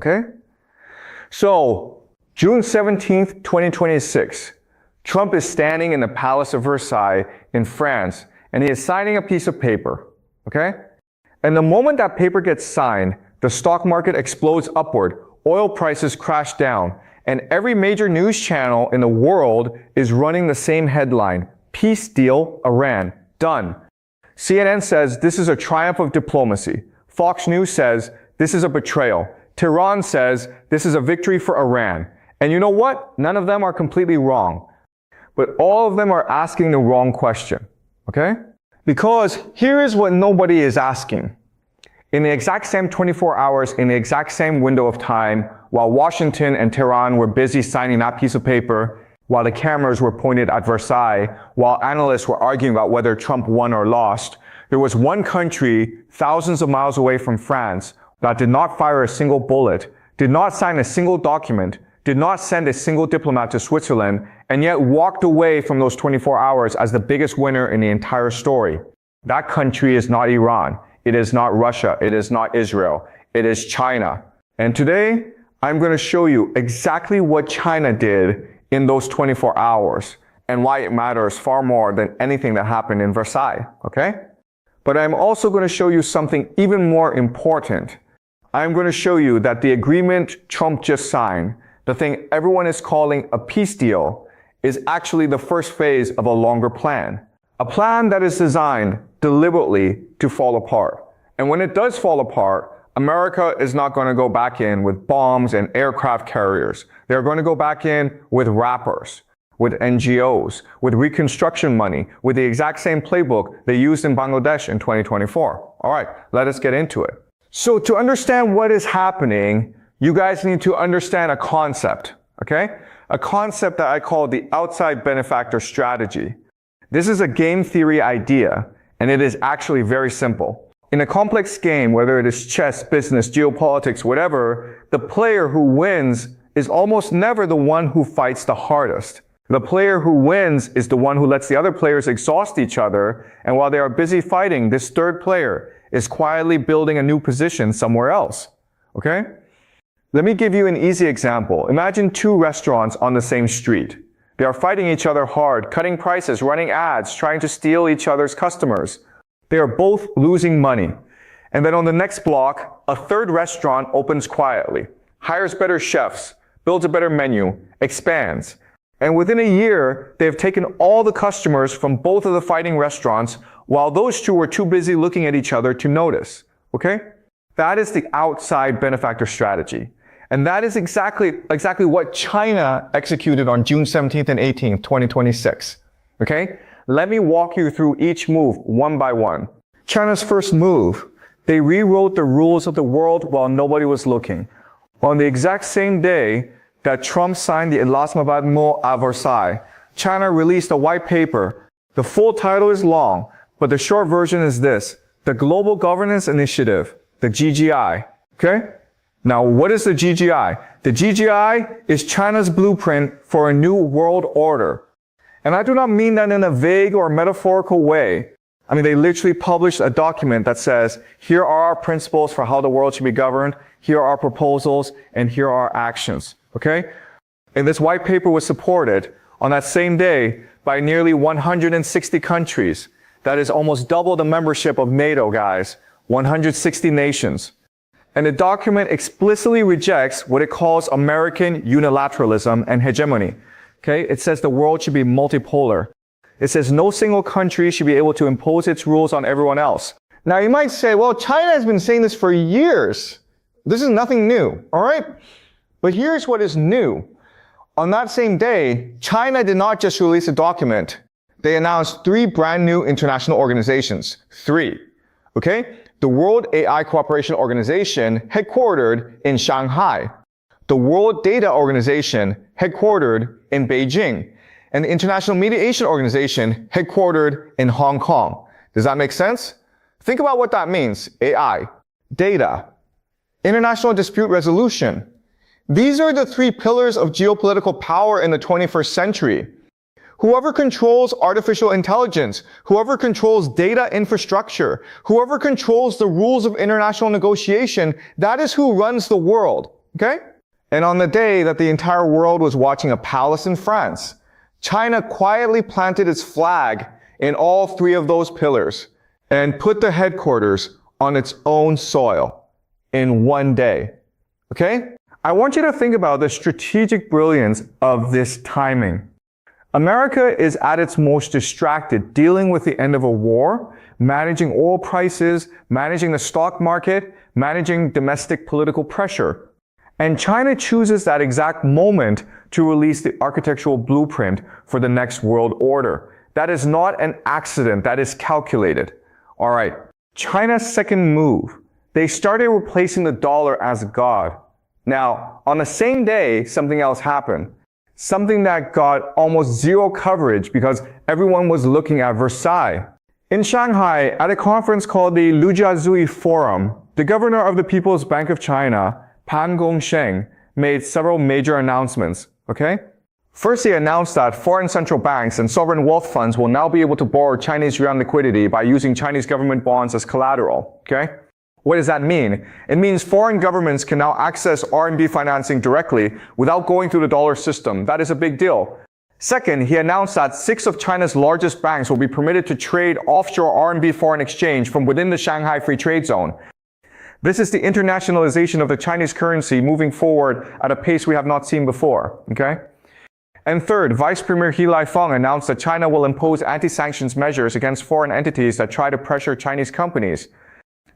okay? So, June 17th, 2026, Trump is standing in the Palace of Versailles in France, and he is signing a piece of paper, okay? And the moment that paper gets signed, the stock market explodes upward, oil prices crash down, and every major news channel in the world is running the same headline: peace deal, Iran, done. CNN says this is a triumph of diplomacy. Fox News says this is a betrayal. Tehran says this is a victory for Iran. And you know what? None of them are completely wrong. But all of them are asking the wrong question, okay? Because here is what nobody is asking. In the exact same 24 hours, in the exact same window of time, while Washington and Tehran were busy signing that piece of paper, while the cameras were pointed at Versailles, while analysts were arguing about whether Trump won or lost, there was one country thousands of miles away from France that did not fire a single bullet, did not sign a single document, did not send a single diplomat to Switzerland, and yet walked away from those 24 hours as the biggest winner in the entire story. That country is not Iran. It is not Russia. It is not Israel. It is China. And today, I'm going to show you exactly what China did in those 24 hours and why it matters far more than anything that happened in Versailles, okay? But I'm also going to show you something even more important. I'm going to show you that the agreement Trump just signed, the thing everyone is calling a peace deal, is actually the first phase of a longer plan. A plan that is designed deliberately to fall apart. And when it does fall apart, America is not going to go back in with bombs and aircraft carriers. They're going to go back in with rappers, with NGOs, with reconstruction money, with the exact same playbook they used in Bangladesh in 2024. All right, let us get into it. So to understand what is happening, you guys need to understand a concept, okay? A concept that I call the outside benefactor strategy. This is a game theory idea, and it is actually very simple. In a complex game, whether it is chess, business, geopolitics, whatever, the player who wins is almost never the one who fights the hardest. The player who wins is the one who lets the other players exhaust each other, and while they are busy fighting, this third player is quietly building a new position somewhere else. Okay? Let me give you an easy example. Imagine two restaurants on the same street. They are fighting each other hard, cutting prices, running ads, trying to steal each other's customers. They are both losing money. And then on the next block, a third restaurant opens quietly, hires better chefs, builds a better menu, expands. And within a year, they have taken all the customers from both of the fighting restaurants while those two were too busy looking at each other to notice. Okay? That is the outside benefactor strategy. And that is exactly what China executed on June 17th and 18th, 2026. Okay? Let me walk you through each move one by one. China's first move, they rewrote the rules of the world while nobody was looking. On the exact same day that Trump signed the Islamabad MOU at Versailles, China released a white paper. The full title is long, but the short version is this: the Global Governance Initiative, the GGI. Okay? Now, what is the GGI? The GGI is China's blueprint for a new world order. And I do not mean that in a vague or metaphorical way. I mean, they literally published a document that says, here are our principles for how the world should be governed, here are our proposals, and here are our actions. Okay? And this white paper was supported on that same day by nearly 160 countries. That is almost double the membership of NATO, guys. 160 nations. And the document explicitly rejects what it calls American unilateralism and hegemony. Okay? It says the world should be multipolar. It says no single country should be able to impose its rules on everyone else. Now you might say, well, China has been saying this for years. This is nothing new, all right? But here's what is new. On that same day, China did not just release a document. They announced 3 brand new international organizations. 3. Okay? The World AI Cooperation Organization, headquartered in Shanghai. The World Data Organization, headquartered in Beijing. And the International Mediation Organization, headquartered in Hong Kong. Does that make sense? Think about what that means. AI, data, international dispute resolution. These are the 3 pillars of geopolitical power in the 21st century. Whoever controls artificial intelligence, whoever controls data infrastructure, whoever controls the rules of international negotiation, that is who runs the world. Okay? And on the day that the entire world was watching a palace in France, China quietly planted its flag in all three of those pillars and put the headquarters on its own soil in one day. Okay? I want you to think about the strategic brilliance of this timing. America is at its most distracted dealing with the end of a war, managing oil prices, managing the stock market, managing domestic political pressure. And China chooses that exact moment to release the architectural blueprint for the next world order. That is not an accident, that is calculated. All right, China's second move. They started replacing the dollar as God. Now, on the same day, something else happened. Something that got almost zero coverage because everyone was looking at Versailles. In Shanghai, at a conference called the Lujiazui Forum, the governor of the People's Bank of China, Pan Gongsheng, made several major announcements, okay? First, he announced that foreign central banks and sovereign wealth funds will now be able to borrow Chinese yuan liquidity by using Chinese government bonds as collateral, okay? What does that mean? It means foreign governments can now access RMB financing directly without going through the dollar system. That is a big deal. Second, he announced that 6 of China's largest banks will be permitted to trade offshore RMB foreign exchange from within the Shanghai Free Trade Zone. This is the internationalization of the Chinese currency moving forward at a pace we have not seen before, okay? And third, Vice Premier He Lifeng announced that China will impose anti-sanctions measures against foreign entities that try to pressure Chinese companies.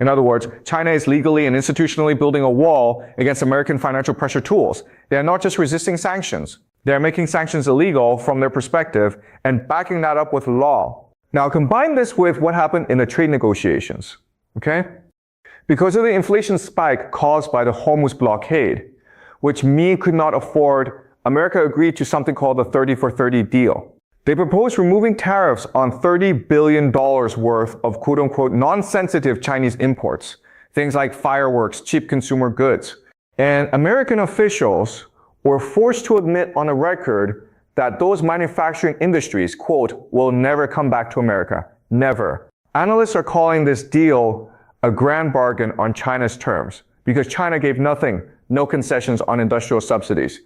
In other words, China is legally and institutionally building a wall against American financial pressure tools. They are not just resisting sanctions. They are making sanctions illegal from their perspective and backing that up with law. Now combine this with what happened in the trade negotiations, okay? Because of the inflation spike caused by the Hormuz blockade, which me could not afford, America agreed to something called the 30 for 30 deal. They proposed removing tariffs on $30 billion worth of quote-unquote non-sensitive Chinese imports, things like fireworks, cheap consumer goods. And American officials were forced to admit on a record that those manufacturing industries, quote, will never come back to America. Never. Analysts are calling this deal a grand bargain on China's terms because China gave nothing, no concessions on industrial subsidies,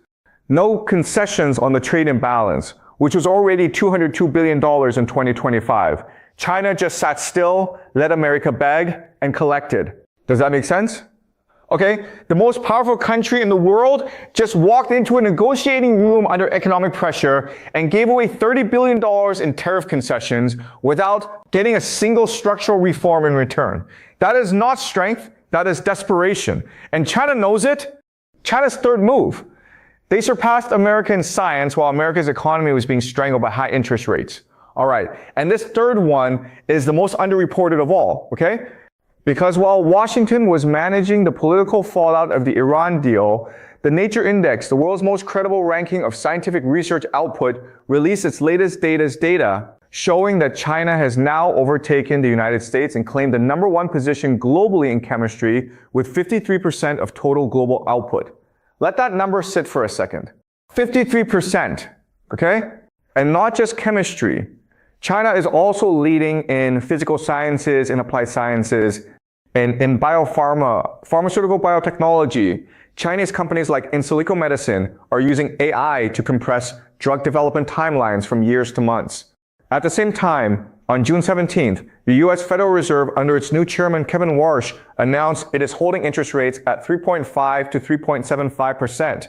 no concessions on the trade imbalance, which was already $202 billion in 2025. China just sat still, let America beg, and collected. Does that make sense? Okay, the most powerful country in the world just walked into a negotiating room under economic pressure and gave away $30 billion in tariff concessions without getting a single structural reform in return. That is not strength, that is desperation. And China knows it. China's third move. They surpassed America in science while America's economy was being strangled by high interest rates. All right, and this third one is the most underreported of all, okay? Because while Washington was managing the political fallout of the Iran deal, the Nature Index, the world's most credible ranking of scientific research output, released its latest data showing that China has now overtaken the United States and claimed the #1 position globally in chemistry with 53% of total global output. Let that number sit for a second. 53%, okay? And not just chemistry. China is also leading in physical sciences and applied sciences, and in biopharma, pharmaceutical biotechnology. Chinese companies like In Silico Medicine are using AI to compress drug development timelines from years to months. At the same time, on June 17th, the U.S. Federal Reserve, under its new chairman Kevin Warsh, announced it is holding interest rates at 3.5 to 3.75%.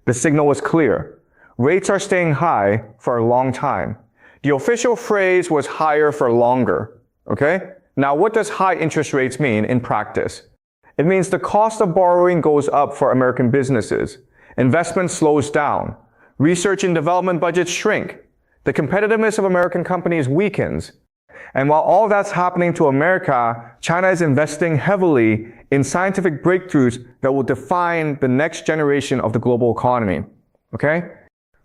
The signal was clear. Rates are staying high for a long time. The official phrase was higher for longer, okay? Now, what does high interest rates mean in practice? It means the cost of borrowing goes up for American businesses. Investment slows down. Research and development budgets shrink. The competitiveness of American companies weakens. And while all that's happening to America, China is investing heavily in scientific breakthroughs that will define the next generation of the global economy, okay?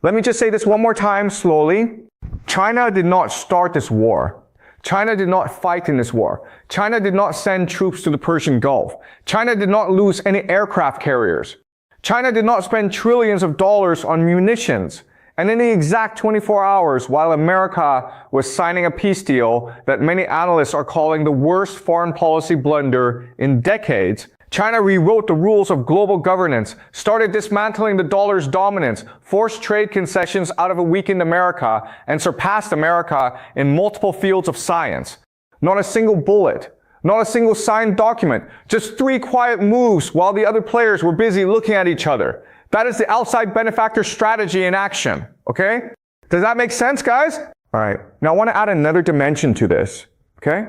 Let me just say this one more time slowly. China did not start this war. China did not fight in this war. China did not send troops to the Persian Gulf. China did not lose any aircraft carriers. China did not spend trillions of dollars on munitions. And in the exact 24 hours, while America was signing a peace deal that many analysts are calling the worst foreign policy blunder in decades, China rewrote the rules of global governance, started dismantling the dollar's dominance, forced trade concessions out of a weakened America, and surpassed America in multiple fields of science. Not a single bullet, not a single signed document, just 3 quiet moves while the other players were busy looking at each other. That is the outside benefactor strategy in action, okay? Does that make sense, guys? All right, now I want to add another dimension to this, okay?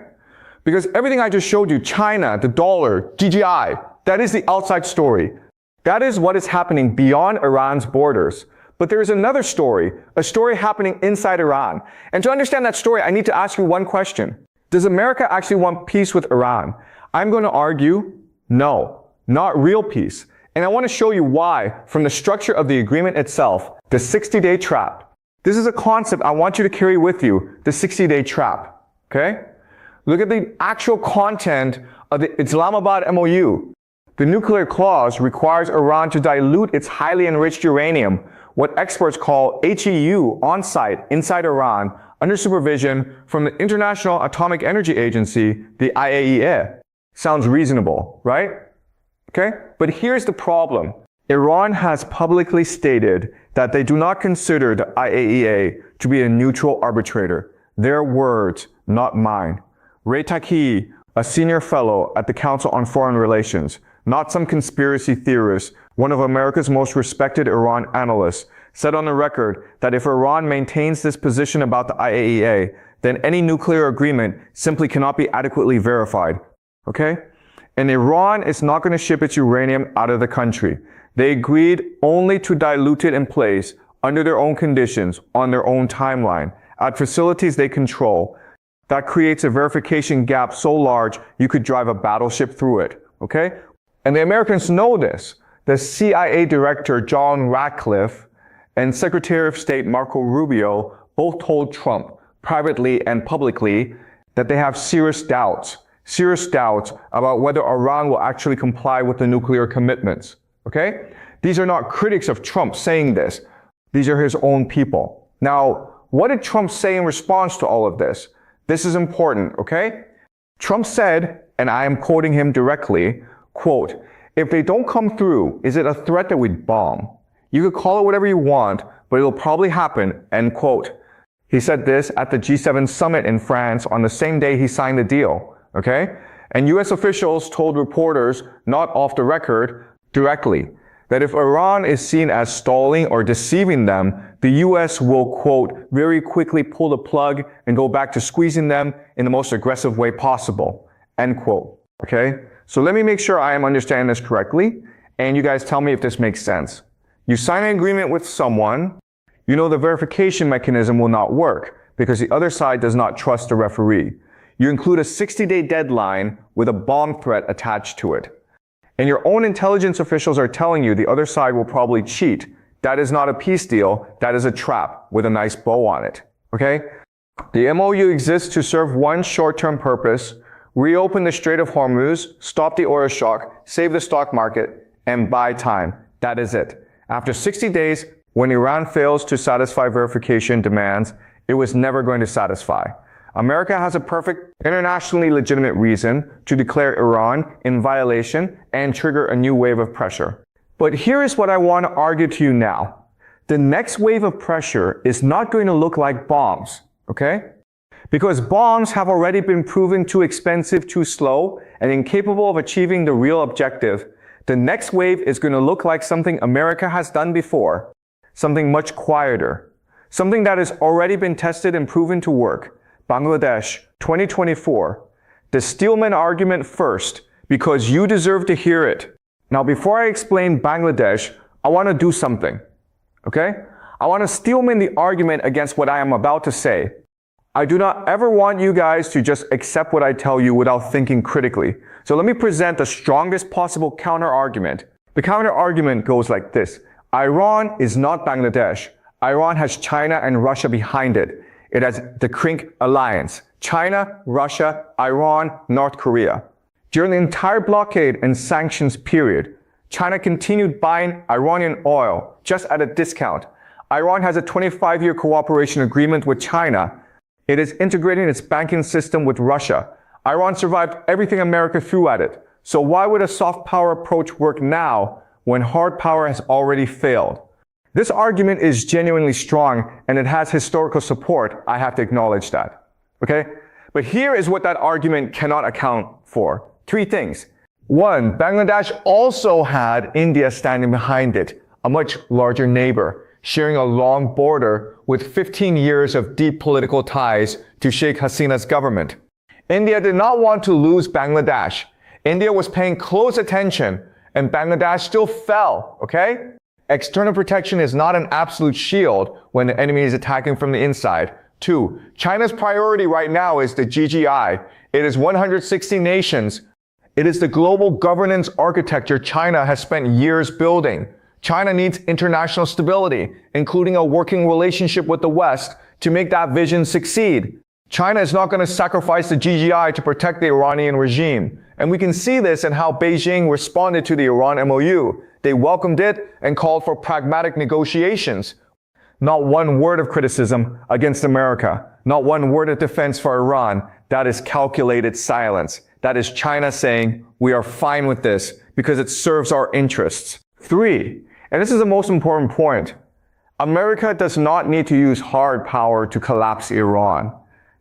Because everything I just showed you, China, the dollar, GGI, that is the outside story. That is what is happening beyond Iran's borders. But there is another story, a story happening inside Iran. And to understand that story, I need to ask you one question. Does America actually want peace with Iran? I'm going to argue, no, not real peace. And I want to show you why from the structure of the agreement itself, the 60-day trap. This is a concept I want you to carry with you, the 60-day trap, okay? Look at the actual content of the Islamabad MOU. The nuclear clause requires Iran to dilute its highly enriched uranium, what experts call HEU, on-site, inside Iran, under supervision from the International Atomic Energy Agency, the IAEA. Sounds reasonable, right? Okay? But here's the problem. Iran has publicly stated that they do not consider the IAEA to be a neutral arbitrator. Their words, not mine. Ray Taki, a senior fellow at the Council on Foreign Relations, not some conspiracy theorist, one of America's most respected Iran analysts, said on the record that if Iran maintains this position about the IAEA, then any nuclear agreement simply cannot be adequately verified. Okay? And Iran is not going to ship its uranium out of the country. They agreed only to dilute it in place under their own conditions, on their own timeline, at facilities they control. That creates a verification gap so large you could drive a battleship through it, okay? And the Americans know this. The CIA Director John Ratcliffe and Secretary of State Marco Rubio both told Trump, privately and publicly, that they have serious doubts about whether Iran will actually comply with the nuclear commitments, okay? These are not critics of Trump saying this. These are his own people. Now, what did Trump say in response to all of this? This is important, okay? Trump said, and I am quoting him directly, quote, "If they don't come through, is it a threat that we'd bomb? You could call it whatever you want, but it'll probably happen," end quote. He said this at the G7 summit in France on the same day he signed the deal, okay? And US officials told reporters, not off the record, directly, that if Iran is seen as stalling or deceiving them, the US will, quote, "very quickly pull the plug and go back to squeezing them in the most aggressive way possible," end quote, okay? So let me make sure I am understanding this correctly, and you guys tell me if this makes sense. You sign an agreement with someone, you know the verification mechanism will not work because the other side does not trust the referee. You include a 60-day deadline with a bomb threat attached to it. And your own intelligence officials are telling you the other side will probably cheat. That is not a peace deal, that is a trap with a nice bow on it, okay? The MOU exists to serve one short-term purpose: reopen the Strait of Hormuz, stop the oil shock, save the stock market, and buy time. That is it. After 60 days, when Iran fails to satisfy verification demands, it was never going to satisfy. America has a perfect, internationally legitimate reason to declare Iran in violation and trigger a new wave of pressure. But here is what I want to argue to you now. The next wave of pressure is not going to look like bombs, okay? Because bombs have already been proven too expensive, too slow, and incapable of achieving the real objective. The next wave is going to look like something America has done before, something much quieter, something that has already been tested and proven to work. Bangladesh, 2024. The Steelman argument first, because you deserve to hear it. Now, before I explain Bangladesh, I want to do something, okay? I want to Steelman the argument against what I am about to say. I do not ever want you guys to just accept what I tell you without thinking critically. So let me present the strongest possible counter-argument. The counter-argument goes like this. Iran is not Bangladesh. Iran has China and Russia behind it. It has the CRINC alliance. China, Russia, Iran, North Korea. During the entire blockade and sanctions period, China continued buying Iranian oil just at a discount. Iran has a 25-year cooperation agreement with China. It is integrating its banking system with Russia. Iran survived everything America threw at it. So why would a soft power approach work now when hard power has already failed? This argument is genuinely strong and it has historical support. I have to acknowledge that. Okay? But here is what that argument cannot account for. 3 things. 1, Bangladesh also had India standing behind it, a much larger neighbor, sharing a long border with 15 years of deep political ties to Sheikh Hasina's government. India did not want to lose Bangladesh. India was paying close attention, and Bangladesh still fell, okay? External protection is not an absolute shield when the enemy is attacking from the inside. 2, China's priority right now is the GGI. It is 160 nations. It is the global governance architecture China has spent years building. China needs international stability, including a working relationship with the West, to make that vision succeed. China is not going to sacrifice the GGI to protect the Iranian regime. And we can see this in how Beijing responded to the Iran MOU. They welcomed it and called for pragmatic negotiations. Not one word of criticism against America. Not one word of defense for Iran. That is calculated silence. That is China saying, we are fine with this because it serves our interests. 3, and this is the most important point. America does not need to use hard power to collapse Iran.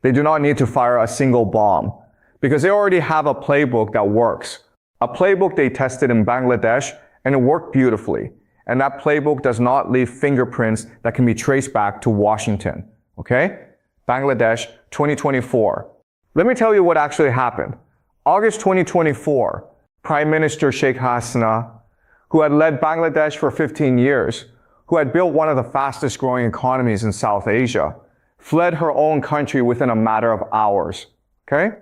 They do not need to fire a single bomb because they already have a playbook that works. A playbook they tested in Bangladesh and it worked beautifully. And that playbook does not leave fingerprints that can be traced back to Washington. Okay? Bangladesh 2024. Let me tell you what actually happened. August 2024, Prime Minister Sheikh Hasina, who had led Bangladesh for 15 years, who had built one of the fastest growing economies in South Asia, fled her own country within a matter of hours. Okay?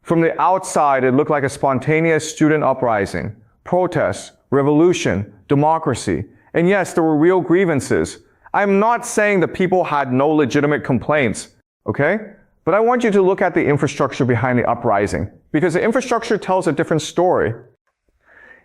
From the outside, it looked like a spontaneous student uprising, protests, revolution, democracy. And yes, there were real grievances. I'm not saying that people had no legitimate complaints, okay? But I want you to look at the infrastructure behind the uprising, because the infrastructure tells a different story.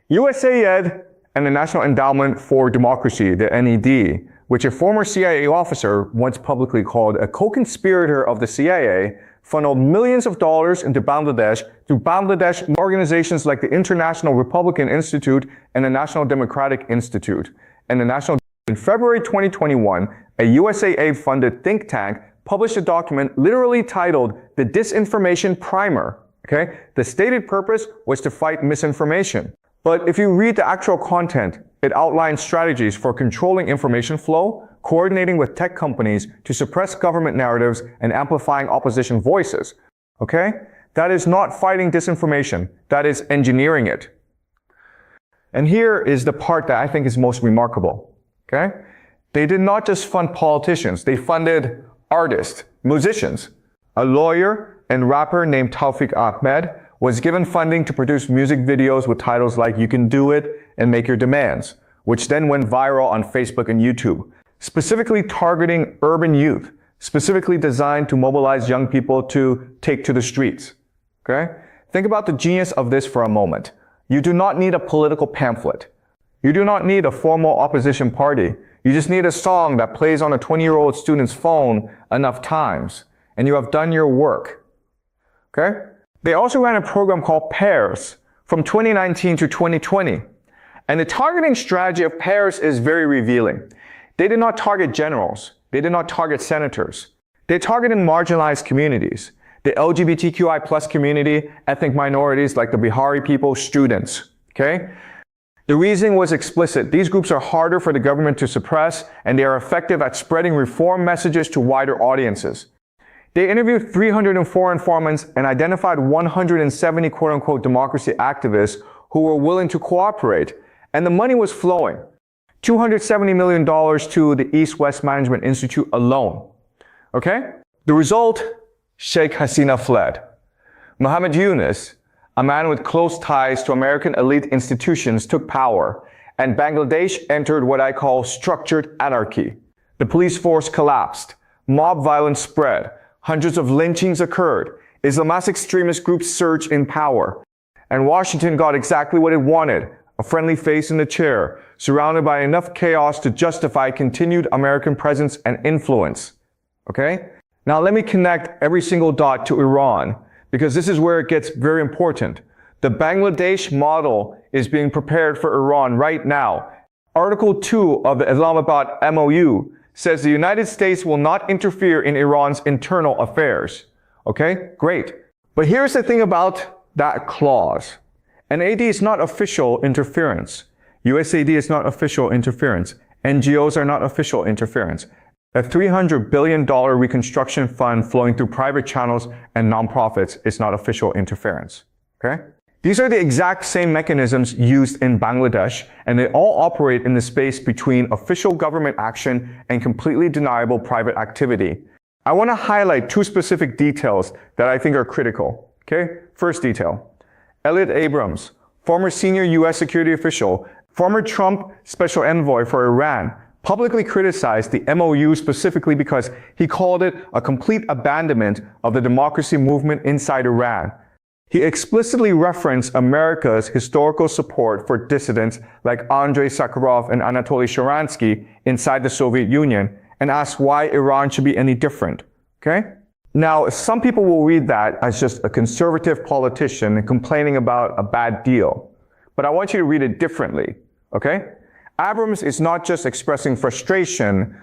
USAID and the National Endowment for Democracy, the NED, which a former CIA officer once publicly called a co-conspirator of the CIA, funneled millions of dollars into Bangladesh through Bangladesh organizations like the International Republican Institute and the National Democratic Institute. In February 2021, a USAID-funded think tank published a document literally titled The Disinformation Primer. Okay? The stated purpose was to fight misinformation. But if you read the actual content, it outlines strategies for controlling information flow, coordinating with tech companies to suppress government narratives, and amplifying opposition voices. Okay? That is not fighting disinformation. That is engineering it. And here is the part that I think is most remarkable. Okay? They did not just fund politicians. They funded artists, musicians. A lawyer and rapper named Tawfiq Ahmed was given funding to produce music videos with titles like You Can Do It and Make Your Demands, which then went viral on Facebook and YouTube, specifically targeting urban youth, specifically designed to mobilize young people to take to the streets. Okay? Think about the genius of this for a moment. You do not need a political pamphlet. You do not need a formal opposition party. You just need a song that plays on a 20-year-old student's phone enough times, and you have done your work. Okay? They also ran a program called Pairs from 2019 to 2020. And the targeting strategy of Pairs is very revealing. They did not target generals. They did not target senators. They targeted marginalized communities. The LGBTQI plus community, ethnic minorities like the Bihari people, students. Okay? The reasoning was explicit. These groups are harder for the government to suppress, and they are effective at spreading reform messages to wider audiences. They interviewed 304 informants and identified 170 quote-unquote democracy activists who were willing to cooperate, and the money was flowing. $270 million to the East-West Management Institute alone. Okay? The result, Sheikh Hasina fled. Muhammad Yunus, a man with close ties to American elite institutions, took power, and Bangladesh entered what I call structured anarchy. The police force collapsed. Mob violence spread. Hundreds of lynchings occurred. Islamist extremist groups surged in power. And Washington got exactly what it wanted, a friendly face in the chair, surrounded by enough chaos to justify continued American presence and influence. Okay? Now let me connect every single dot to Iran, because this is where it gets very important. The Bangladesh model is being prepared for Iran right now. Article 2 of the Islamabad MOU says the United States will not interfere in Iran's internal affairs. Okay, great. But here's the thing about that clause. NAD is not official interference. USAID is not official interference. NGOs are not official interference. A $300 billion reconstruction fund flowing through private channels and nonprofits is not official interference. Okay? These are the exact same mechanisms used in Bangladesh, and they all operate in the space between official government action and completely deniable private activity. I want to highlight two specific details that I think are critical. Okay? First detail. Elliot Abrams, former senior U.S. security official, former Trump special envoy for Iran, publicly criticized the MOU specifically because he called it a complete abandonment of the democracy movement inside Iran. He explicitly referenced America's historical support for dissidents like Andrei Sakharov and Anatoly Sharansky inside the Soviet Union and asked why Iran should be any different. Okay? Now, some people will read that as just a conservative politician complaining about a bad deal. But I want you to read it differently. Okay? Abrams is not just expressing frustration,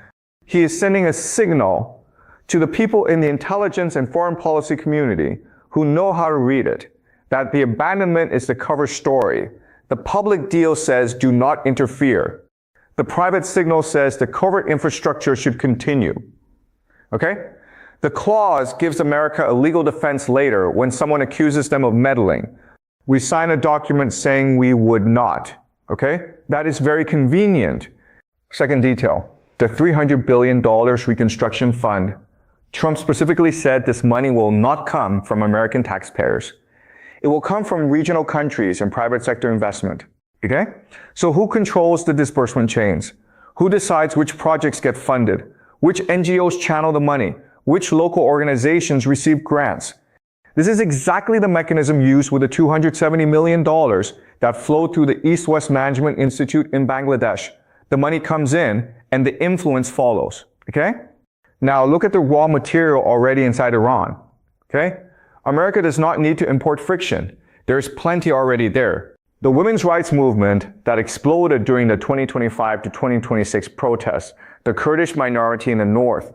he is sending a signal to the people in the intelligence and foreign policy community who know how to read it, that the abandonment is the cover story. The public deal says do not interfere. The private signal says the covert infrastructure should continue. Okay? The clause gives America a legal defense later when someone accuses them of meddling. We sign a document saying we would not. Okay? That is very convenient. Second detail. The $300 billion reconstruction fund. Trump specifically said this money will not come from American taxpayers. It will come from regional countries and private sector investment. Okay? So who controls the disbursement chains? Who decides which projects get funded? Which NGOs channel the money? Which local organizations receive grants? This is exactly the mechanism used with the $270 million that flowed through the East-West Management Institute in Bangladesh. The money comes in and the influence follows. Okay? Now look at the raw material already inside Iran. Okay? America does not need to import friction. There's plenty already there. The women's rights movement that exploded during the 2025 to 2026 protests, the Kurdish minority in the north,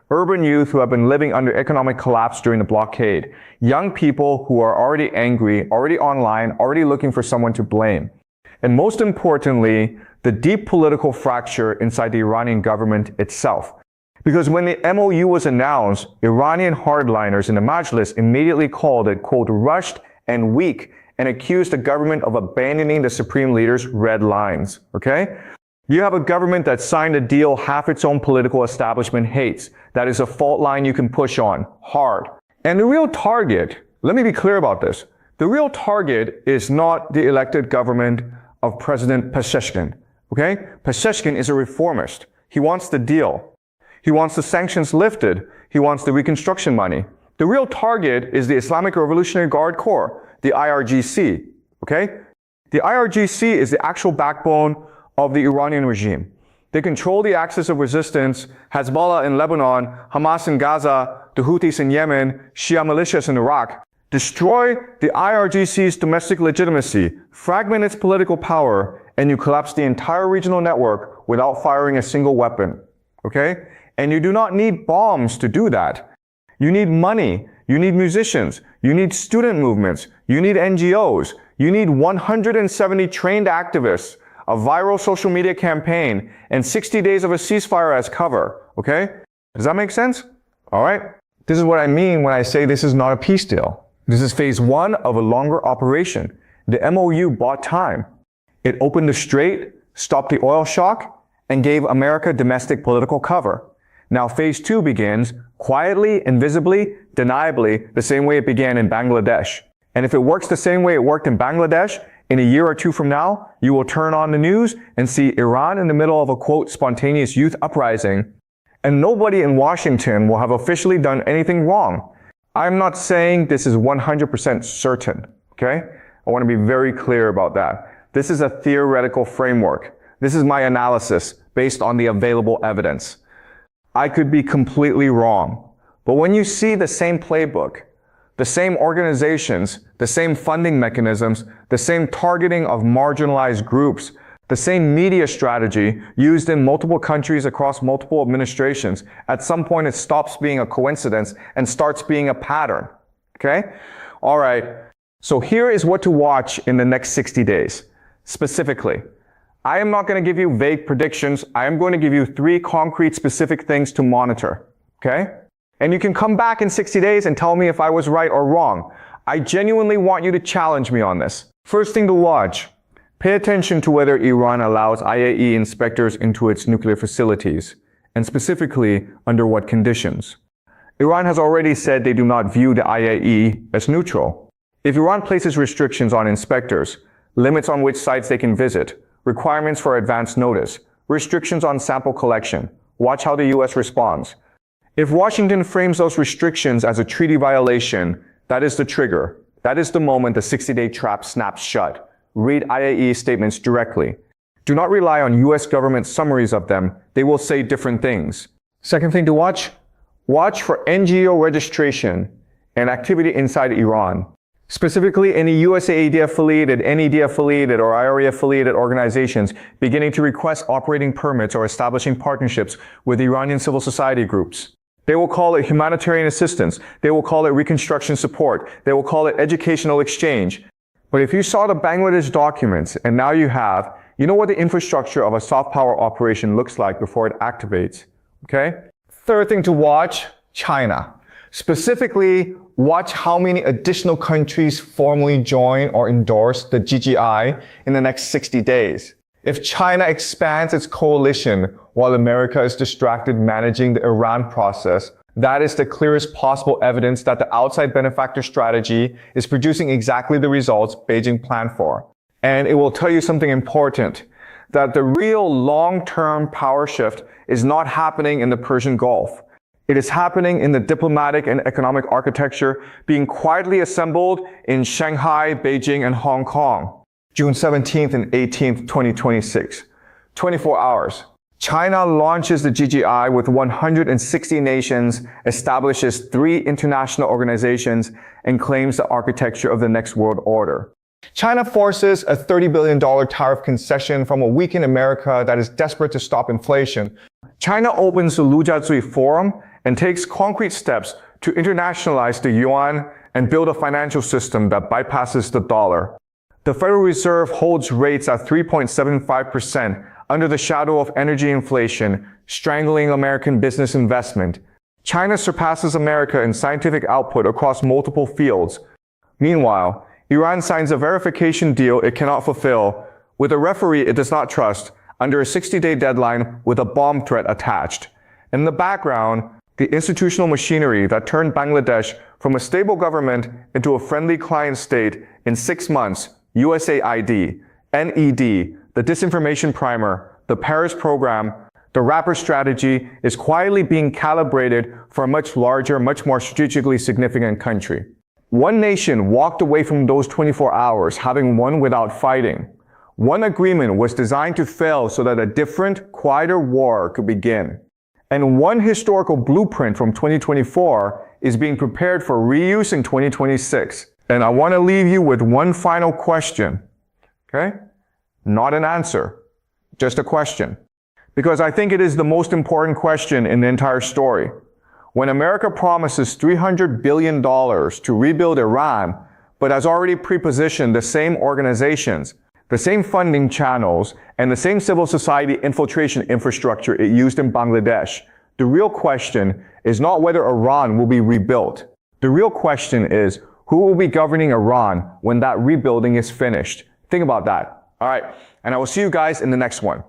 urban youth who have been living under economic collapse during the blockade, young people who are already angry, already online, already looking for someone to blame. And most importantly, the deep political fracture inside the Iranian government itself. Because when the MOU was announced, Iranian hardliners in the Majlis immediately called it, quote, rushed and weak, and accused the government of abandoning the supreme leader's red lines. Okay? You have a government that signed a deal half its own political establishment hates. That is a fault line you can push on, hard. And the real target, let me be clear about this, the real target is not the elected government of President Pezeshkian. Okay? Pezeshkian is a reformist. He wants the deal. He wants the sanctions lifted. He wants the reconstruction money. The real target is the Islamic Revolutionary Guard Corps, the IRGC. Okay? The IRGC is the actual backbone of the Iranian regime. They control the axis of resistance, Hezbollah in Lebanon, Hamas in Gaza, the Houthis in Yemen, Shia militias in Iraq. Destroy the IRGC's domestic legitimacy, fragment its political power, and you collapse the entire regional network without firing a single weapon. Okay? And you do not need bombs to do that. You need money. You need musicians. You need student movements. You need NGOs. You need 170 trained activists, a viral social media campaign, and 60 days of a ceasefire as cover. Okay? Does that make sense? All right. This is what I mean when I say this is not a peace deal. This is phase one of a longer operation. The MOU bought time. It opened the strait, stopped the oil shock, and gave America domestic political cover. Now phase two begins quietly, invisibly, deniably, the same way it began in Bangladesh. And if it works the same way it worked in Bangladesh, in a year or two from now, you will turn on the news and see Iran in the middle of a, quote, spontaneous youth uprising, and nobody in Washington will have officially done anything wrong. I'm not saying this is 100% certain, okay? I want to be very clear about that. This is a theoretical framework. This is my analysis based on the available evidence. I could be completely wrong. But when you see the same playbook, the same organizations, the same funding mechanisms, the same targeting of marginalized groups, the same media strategy used in multiple countries across multiple administrations. At some point, it stops being a coincidence and starts being a pattern. Okay? All right. So here is what to watch in the next 60 days. Specifically, I am not going to give you vague predictions. I am going to give you 3 concrete specific things to monitor. Okay? And you can come back in 60 days and tell me if I was right or wrong. I genuinely want you to challenge me on this. First thing to watch. Pay attention to whether Iran allows IAEA inspectors into its nuclear facilities, and specifically under what conditions. Iran has already said they do not view the IAEA as neutral. If Iran places restrictions on inspectors, limits on which sites they can visit, requirements for advance notice, restrictions on sample collection, watch how the US responds. If Washington frames those restrictions as a treaty violation, that is the trigger. That is the moment the 60-day trap snaps shut. Read IAEA statements directly. Do not rely on US government summaries of them. They will say different things. Second thing to watch. Watch for NGO registration and activity inside Iran. Specifically, any USAID affiliated, NED affiliated, or IRA affiliated organizations beginning to request operating permits or establishing partnerships with Iranian civil society groups. They will call it humanitarian assistance. They will call it reconstruction support. They will call it educational exchange. But if you saw the Bangladesh documents and now you know what the infrastructure of a soft power operation looks like before it activates. Okay? Third thing to watch, China. Specifically, watch how many additional countries formally join or endorse the GGI in the next 60 days. If China expands its coalition while America is distracted managing the Iran process, that is the clearest possible evidence that the outside benefactor strategy is producing exactly the results Beijing planned for. And it will tell you something important, that the real long-term power shift is not happening in the Persian Gulf. It is happening in the diplomatic and economic architecture being quietly assembled in Shanghai, Beijing, and Hong Kong. June 17th and 18th, 2026. 24 hours. China launches the GGI with 160 nations, establishes 3 international organizations, and claims the architecture of the next world order. China forces a $30 billion tariff concession from a weakened America that is desperate to stop inflation. China opens the Lujiazui Forum and takes concrete steps to internationalize the yuan and build a financial system that bypasses the dollar. The Federal Reserve holds rates at 3.75%, under the shadow of energy inflation, strangling American business investment. China surpasses America in scientific output across multiple fields. Meanwhile, Iran signs a verification deal it cannot fulfill with a referee it does not trust under a 60-day deadline with a bomb threat attached. In the background, the institutional machinery that turned Bangladesh from a stable government into a friendly client state in 6 months, USAID, NED, the disinformation primer, the Paris program, the wrapper strategy is quietly being calibrated for a much larger, much more strategically significant country. One nation walked away from those 24 hours having won without fighting. One agreement was designed to fail so that a different, quieter war could begin. And one historical blueprint from 2024 is being prepared for reuse in 2026. And I want to leave you with one final question. Okay? Not an answer, just a question. Because I think it is the most important question in the entire story. When America promises $300 billion to rebuild Iran, but has already prepositioned the same organizations, the same funding channels, and the same civil society infiltration infrastructure it used in Bangladesh, the real question is not whether Iran will be rebuilt. The real question is who will be governing Iran when that rebuilding is finished. Think about that. All right, and I will see you guys in the next one.